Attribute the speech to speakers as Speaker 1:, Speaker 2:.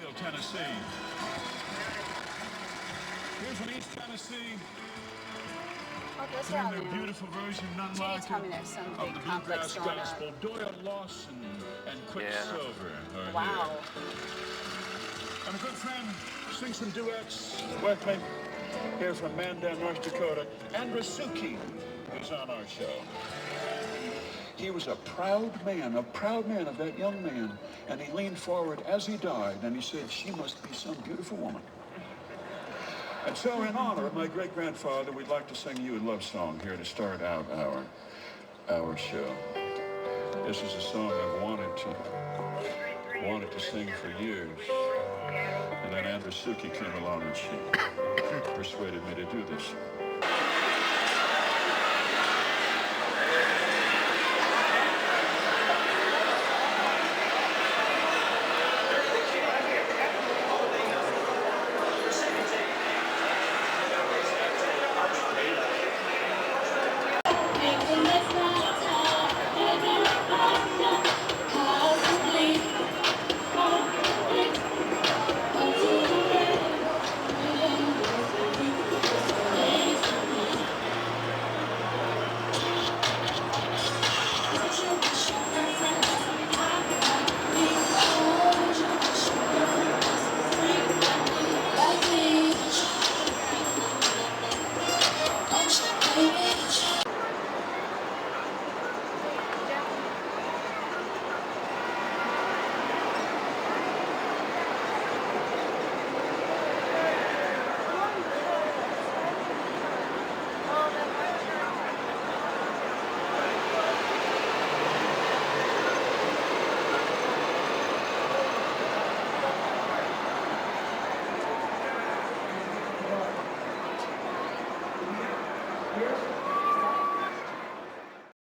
Speaker 1: Nashville, Tennessee. Here's from East Tennessee. Doing their beautiful version, none like it, of the bluegrass gospel. Doyle Lawson and Quicksilver are here. And a good friend sings some duets with me here from Mandan, North Dakota. Andrew Suki is on our show. He was a proud man of that young man. And he leaned forward as he died and he said, she must be some beautiful woman. And so in honor of my great-grandfather, we'd like to sing you a love song here to start out our show. This is a song I've wanted to sing for years. And then Andrew Suki came along and she persuaded me to do this. Yes.